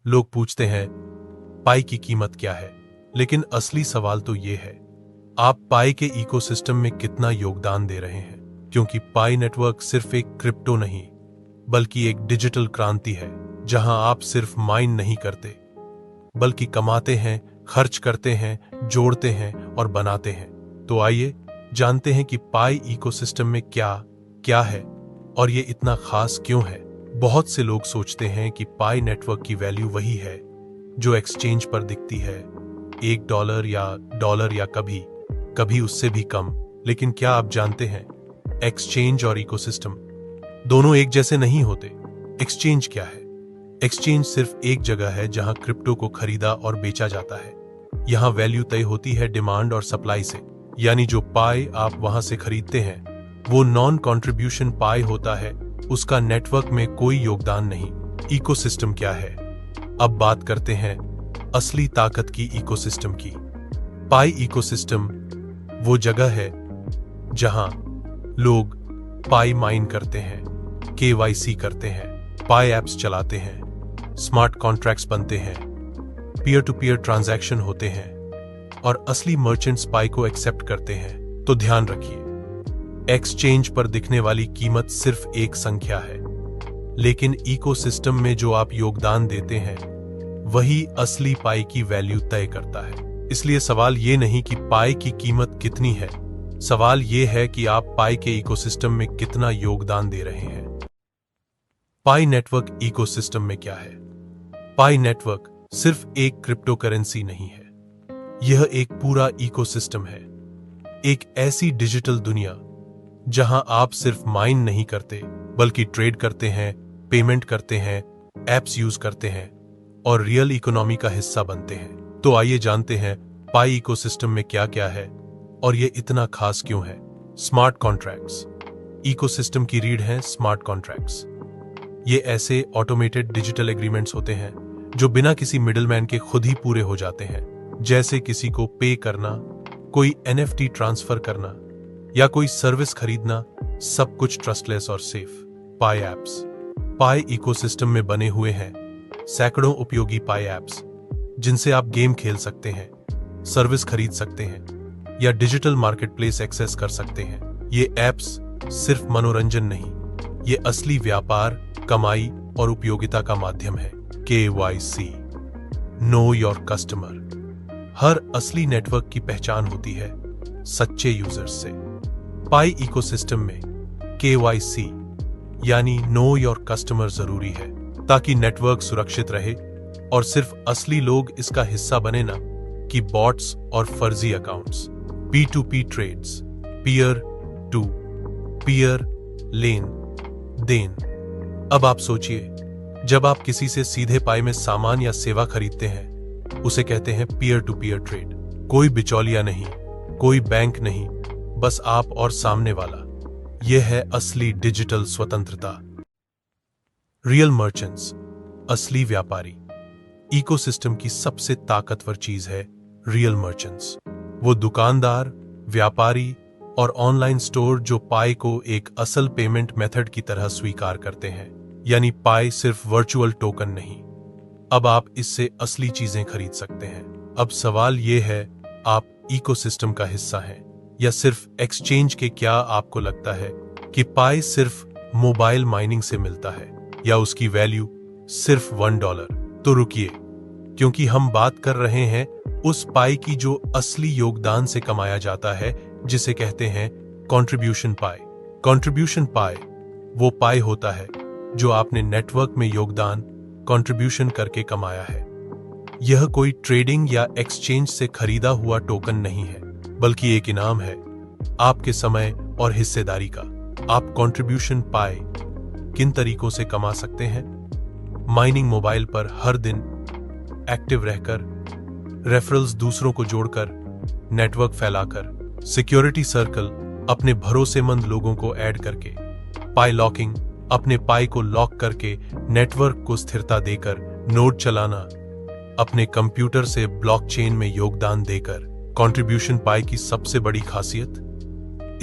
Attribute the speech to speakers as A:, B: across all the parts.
A: लोग पूछते हैं पाई की कीमत क्या है, लेकिन असली सवाल तो ये है, आप पाई के इकोसिस्टम में कितना योगदान दे रहे हैं। क्योंकि पाई नेटवर्क सिर्फ एक क्रिप्टो नहीं, बल्कि एक डिजिटल क्रांति है, जहां आप सिर्फ माइन नहीं करते, बल्कि कमाते हैं, खर्च करते हैं, जोड़ते हैं और बनाते हैं। तो आइए जानते हैं कि पाई इकोसिस्टम में क्या क्या है और ये इतना खास क्यों है। बहुत से लोग सोचते हैं कि पाई नेटवर्क की वैल्यू वही है जो एक्सचेंज पर दिखती है, $1 या कभी उससे भी कम। लेकिन क्या आप जानते हैं, एक्सचेंज और इकोसिस्टम दोनों एक जैसे नहीं होते। एक्सचेंज क्या है? एक्सचेंज सिर्फ एक जगह है जहां क्रिप्टो को खरीदा और बेचा जाता है। यहां वैल्यू तय होती है डिमांड और सप्लाई से, यानी जो पाई आप वहां से खरीदते हैं वो नॉन कॉन्ट्रीब्यूशन पाई होता है, उसका नेटवर्क में कोई योगदान नहीं। इकोसिस्टम क्या है? अब बात करते हैं असली ताकत की इकोसिस्टम की। पाई इकोसिस्टम वो जगह है जहां लोग पाई माइन करते हैं, KYC करते हैं, पाई एप्स चलाते हैं, स्मार्ट कॉन्ट्रैक्ट्स बनते हैं, पीयर टू पीयर ट्रांजैक्शन होते हैं और असली मर्चेंट्स पाई को एक्सेप्ट करते हैं। तो ध्यान रखिए, एक्सचेंज पर दिखने वाली कीमत सिर्फ एक संख्या है, लेकिन इकोसिस्टम में जो आप योगदान देते हैं वही असली पाई की वैल्यू तय करता है। इसलिए सवाल ये नहीं कि पाई की कीमत कितनी है, सवाल ये है कि आप पाई के इकोसिस्टम में कितना योगदान दे रहे हैं। पाई नेटवर्क इकोसिस्टम में क्या है? पाई नेटवर्क सिर्फ एक क्रिप्टो करेंसी नहीं है, यह एक पूरा इकोसिस्टम है। एक ऐसी डिजिटल दुनिया जहां आप सिर्फ माइन नहीं करते, बल्कि ट्रेड करते हैं, पेमेंट करते हैं, एप्स यूज करते हैं और रियल इकोनॉमी का हिस्सा बनते हैं। तो आइए जानते हैं पाई इकोसिस्टम में क्या क्या है और यह इतना खास क्यों है। स्मार्ट कॉन्ट्रैक्ट्स इकोसिस्टम की रीढ़ हैं। स्मार्ट कॉन्ट्रैक्ट्स ये ऐसे ऑटोमेटेड डिजिटल एग्रीमेंट्स होते हैं जो बिना किसी मिडलमैन के खुद ही पूरे हो जाते हैं, जैसे किसी को पे करना, कोई NFT ट्रांसफर करना या कोई सर्विस खरीदना, सब कुछ ट्रस्टलेस और सेफ। पाई एप्स पाई इकोसिस्टम में बने हुए हैं सैकड़ों उपयोगी पाई एप्स, जिनसे आप गेम खेल सकते हैं, सर्विस खरीद सकते हैं या डिजिटल मार्केटप्लेस एक्सेस कर सकते हैं। ये एप्स सिर्फ मनोरंजन नहीं, ये असली व्यापार, कमाई और उपयोगिता का माध्यम है। KYC नो योर कस्टमर हर असली नेटवर्क की पहचान होती है सच्चे यूजर्स से। पाई इकोसिस्टम में KYC यानी नो योर कस्टमर जरूरी है, ताकि नेटवर्क सुरक्षित रहे और सिर्फ असली लोग इसका हिस्सा बने, ना कि बॉट्स और फर्जी accounts. P2P trades, peer to peer लेन देन। अब आप सोचिए, जब आप किसी से सीधे पाई में सामान या सेवा खरीदते हैं, उसे कहते हैं पीयर टू पीयर ट्रेड। कोई बिचौलिया नहीं, कोई बैंक नहीं, बस आप और सामने वाला। यह है असली डिजिटल स्वतंत्रता। रियल मर्चेंट्स असली व्यापारी इकोसिस्टम की सबसे ताकतवर चीज है रियल मर्चेंट्स। वो दुकानदार, व्यापारी और ऑनलाइन स्टोर जो पाई को एक असल पेमेंट मेथड की तरह स्वीकार करते हैं। यानी पाई सिर्फ वर्चुअल टोकन नहीं, अब आप इससे असली चीजें खरीद सकते हैं। अब सवाल यह है, आप इकोसिस्टम का हिस्सा हैं या सिर्फ एक्सचेंज के? क्या आपको लगता है कि पाई सिर्फ मोबाइल माइनिंग से मिलता है या उसकी वैल्यू सिर्फ $1? तो रुकिए, क्योंकि हम बात कर रहे हैं उस पाई की जो असली योगदान से कमाया जाता है, जिसे कहते हैं कंट्रीब्यूशन पाई। कंट्रीब्यूशन पाई वो पाई होता है जो आपने नेटवर्क में योगदान कंट्रीब्यूशन करके कमाया है। यह कोई ट्रेडिंग या एक्सचेंज से खरीदा हुआ टोकन नहीं है, बल्कि एक इनाम है आपके समय और हिस्सेदारी का। आप कंट्रीब्यूशन पाई किन तरीकों से कमा सकते हैं? माइनिंग मोबाइल पर हर दिन एक्टिव रहकर, रेफरल्स दूसरों को जोड़कर, नेटवर्क फैलाकर, सिक्योरिटी सर्कल अपने भरोसेमंद लोगों को ऐड करके, पाई लॉकिंग अपने पाई को लॉक करके नेटवर्क को स्थिरता देकर, नोड चलाना, अपने कंप्यूटर से ब्लॉकचेन में योगदान देकर। कंट्रीब्यूशन पाई की सबसे बड़ी खासियत,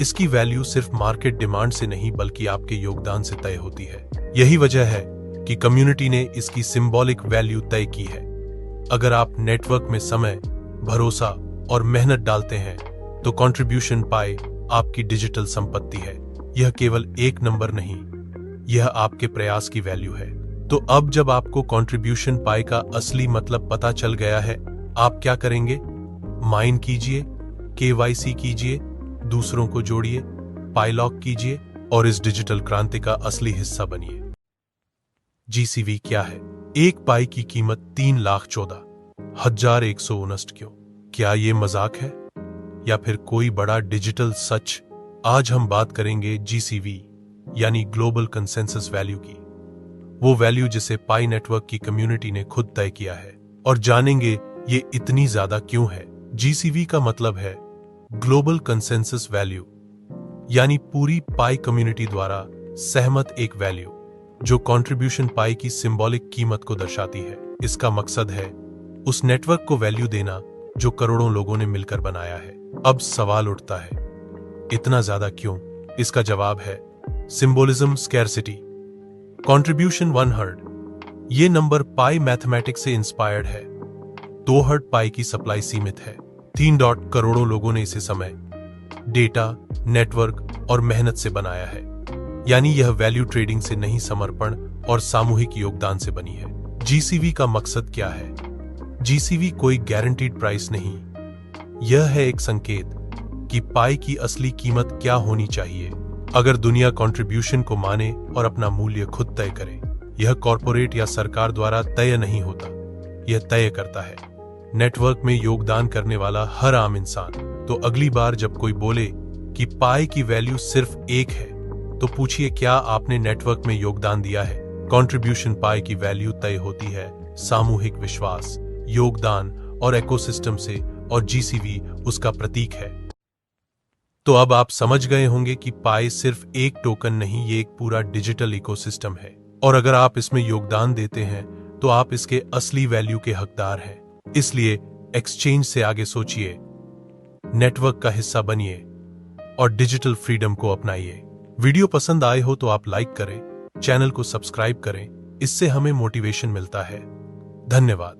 A: इसकी वैल्यू सिर्फ मार्केट डिमांड से नहीं बल्कि आपके योगदान से तय होती है। यही वजह है कि कम्युनिटी ने इसकी सिंबॉलिक वैल्यू तय की है। अगर आप नेटवर्क में समय, भरोसा और मेहनत डालते हैं तो कंट्रीब्यूशन पाई आपकी डिजिटल संपत्ति है। यह केवल एक नंबर नहीं, यह आपके प्रयास की वैल्यू है। तो अब जब आपको कंट्रीब्यूशन पाई का असली मतलब पता चल गया है, आप क्या करेंगे? माइन कीजिए, KYC कीजिए, दूसरों को जोड़िए, पाई लॉक कीजिए और इस डिजिटल क्रांति का असली हिस्सा बनिए। GCV क्या है? एक पाई की कीमत 3,14,159 क्यों? क्या ये मजाक है या फिर कोई बड़ा डिजिटल सच? आज हम बात करेंगे GCV यानी ग्लोबल कंसेंसस वैल्यू की, वो वैल्यू जिसे पाई नेटवर्क की कम्युनिटी ने खुद तय किया है, और जानेंगे ये इतनी ज्यादा क्यों है। GCV का मतलब है ग्लोबल कंसेंसस वैल्यू, यानी पूरी पाई कम्युनिटी द्वारा सहमत एक वैल्यू जो कंट्रीब्यूशन पाई की सिंबॉलिक कीमत को दर्शाती है। इसका मकसद है उस नेटवर्क को वैल्यू देना जो करोड़ों लोगों ने मिलकर बनाया है। अब सवाल उठता है, इतना ज्यादा क्यों? इसका जवाब है सिंबोलिज्म स्कैरसिटी। कंट्रीब्यूशन 1 हर्ड, ये नंबर पाई मैथमेटिक्स से इंस्पायर्ड है। 2 हर्ड पाई की सप्लाई सीमित है। 3 डॉट करोड़ों लोगों ने इसे समय, डेटा, नेटवर्क और मेहनत से बनाया है, यानी यह वैल्यू ट्रेडिंग से नहीं, समर्पण और सामूहिक योगदान से बनी है। GCV का मकसद क्या है? GCV कोई गारंटीड प्राइस नहीं, यह है एक संकेत कि पाई की असली कीमत क्या होनी चाहिए अगर दुनिया कंट्रीब्यूशन को माने और अपना मूल्य खुद तय करे। यह कॉरपोरेट या सरकार द्वारा तय नहीं होता, यह तय करता है नेटवर्क में योगदान करने वाला हर आम इंसान। तो अगली बार जब कोई बोले कि पाई की वैल्यू सिर्फ एक है, तो पूछिए, क्या आपने नेटवर्क में योगदान दिया है? कंट्रीब्यूशन पाई की वैल्यू तय होती है सामूहिक विश्वास, योगदान और इकोसिस्टम से, और GCV उसका प्रतीक है। तो अब आप समझ गए होंगे कि पाई सिर्फ एक टोकन नहीं, ये एक पूरा डिजिटल इकोसिस्टम है, और अगर आप इसमें योगदान देते हैं तो आप इसके असली वैल्यू के हकदार हैं। इसलिए एक्सचेंज से आगे सोचिए, नेटवर्क का हिस्सा बनिए और डिजिटल फ्रीडम को अपनाइए। वीडियो पसंद आए हो तो आप लाइक करें, चैनल को सब्सक्राइब करें, इससे हमें मोटिवेशन मिलता है। धन्यवाद।